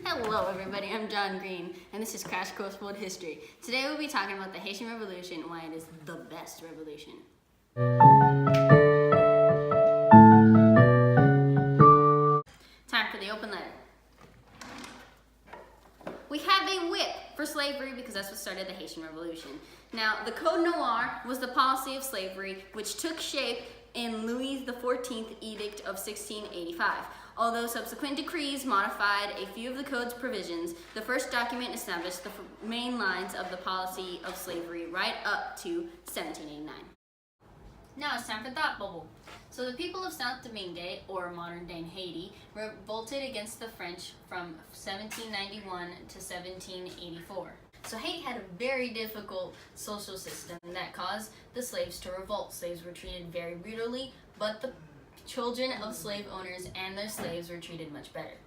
Hello everybody, I'm John Green, and this is Crash Course World History. Today we'll be talking about the Haitian Revolution and why it is the best revolution. Time for the open letter. We have a whip for slavery because that's what started the Haitian Revolution. Now, the Code Noir was the policy of slavery which took shape in Louis XIV Edict of 1685. Although subsequent decrees modified a few of the code's provisions, the first document established the main lines of the policy of slavery right up to 1789. Now it's time for Thought Bubble. So the people of Saint Domingue, or modern-day Haiti, revolted against the French from 1791 to 1784. So Haiti had a very difficult social system that caused the slaves to revolt. Slaves were treated very brutally, but the children of slave owners and their slaves were treated much better.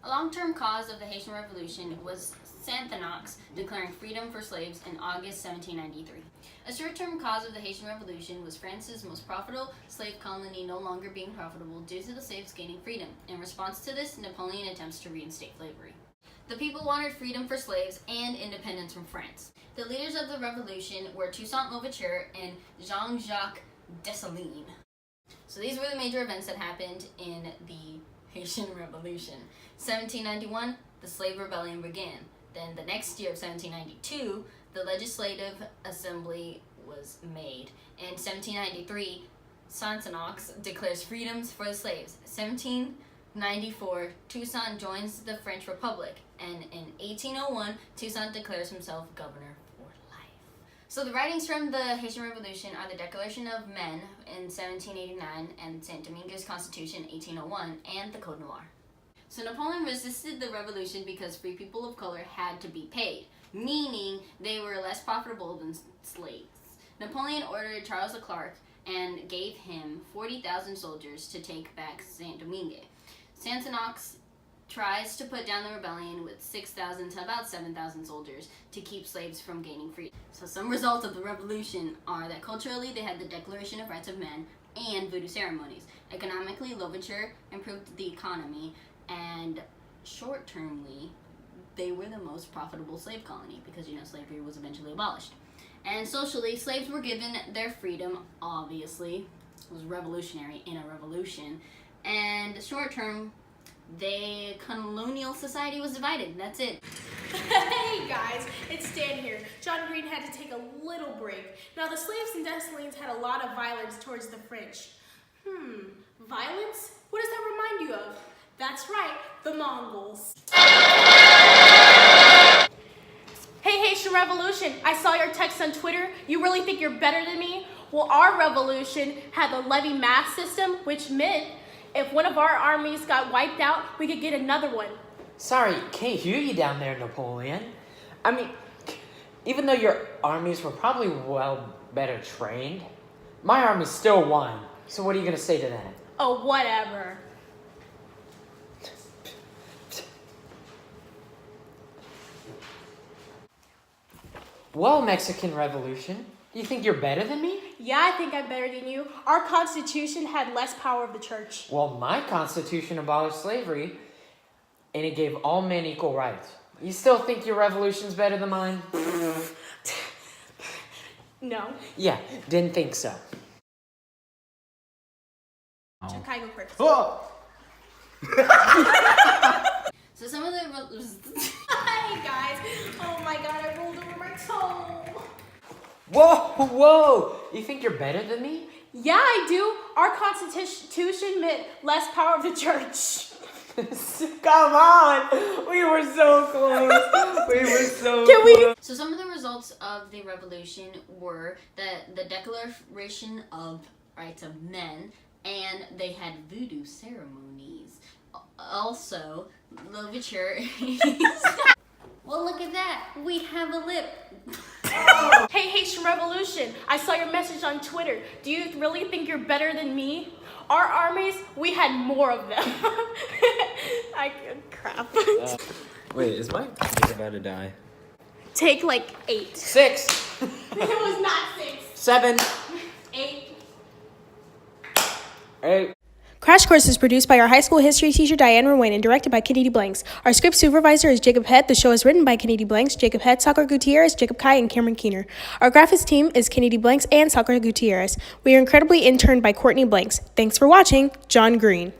A long-term cause of the Haitian Revolution was Sonthonax declaring freedom for slaves in August 1793. A short-term cause of the Haitian Revolution was France's most profitable slave colony no longer being profitable due to the slaves gaining freedom. In response to this, Napoleon attempts to reinstate slavery. The people wanted freedom for slaves and independence from France. The leaders of the revolution were Toussaint Louverture and Jean-Jacques Dessalines. So these were the major events that happened in the Haitian Revolution. 1791, the slave rebellion began. Then the next year of 1792, the Legislative Assembly was made. In 1793, Sonthonax declares freedoms for the slaves. 1794, Toussaint joins the French Republic. And in 1801, Toussaint declares himself governor. So the writings from the Haitian Revolution are the Declaration of Men in 1789 and Saint Domingue's Constitution 1801 and the Code Noir. So Napoleon resisted the revolution because free people of color had to be paid, meaning they were less profitable than slaves. Napoleon ordered Charles Leclerc and gave him 40,000 soldiers to take back Saint Domingue. Sonthonax tries to put down the rebellion with 6,000 to about 7,000 soldiers to keep slaves from gaining freedom. So some results of the revolution are that culturally they had the Declaration of Rights of Men and voodoo ceremonies. Economically, Louverture improved the economy, and short-termly, they were the most profitable slave colony because, slavery was eventually abolished. And socially, slaves were given their freedom, obviously. It was revolutionary in a revolution. And short-term, the colonial society was divided. That's it. Hey guys, it's Stan here. John Green had to take a little break. Now the slaves and Dessalines had a lot of violence towards the French. Violence? What does that remind you of? That's right, the Mongols. Hey Haitian Revolution, I saw your text on Twitter. You really think you're better than me? Well, our revolution had the levy mass system, which meant if one of our armies got wiped out, we could get another one. Sorry, can't hear you down there, Napoleon. I mean, even though your armies were probably better trained, my army still won. So what are you going to say to that? Oh, whatever. Well, Mexican Revolution, do you think you're better than me? Yeah, I think I'm better than you. Our Constitution had less power of the church. Well, my Constitution abolished slavery, and it gave all men equal rights. You still think your revolution's better than mine? No. Yeah, didn't think so. Can I go first? Oh! So some of the... Hey guys! Oh my god, I rolled over my toe! Whoa! You think you're better than me? Yeah, I do. Our Constitution meant less power of the church. Come on! We were so close. We were so close. So some of the results of the revolution were that the Declaration of Rights of Men, and they had voodoo ceremonies. Also, Louverture. Well, look at that. We have a lip. Hey, Haitian Revolution, I saw your message on Twitter. Do you really think you're better than me? Our armies, we had more of them. Crap. Wait, is my computer about to die? Take like 8. 6. It was not 6. 7. 8. 8. Crash Course is produced by our high school history teacher Diane Ruane and directed by Kennedy Blanks. Our script supervisor is Jacob Head. The show is written by Kennedy Blanks, Jacob Head, Sakura Gutierrez, Jacob Kai, and Cameron Keener. Our graphics team is Kennedy Blanks and Sakura Gutierrez. We are incredibly interned by Courtney Blanks. Thanks for watching. John Green.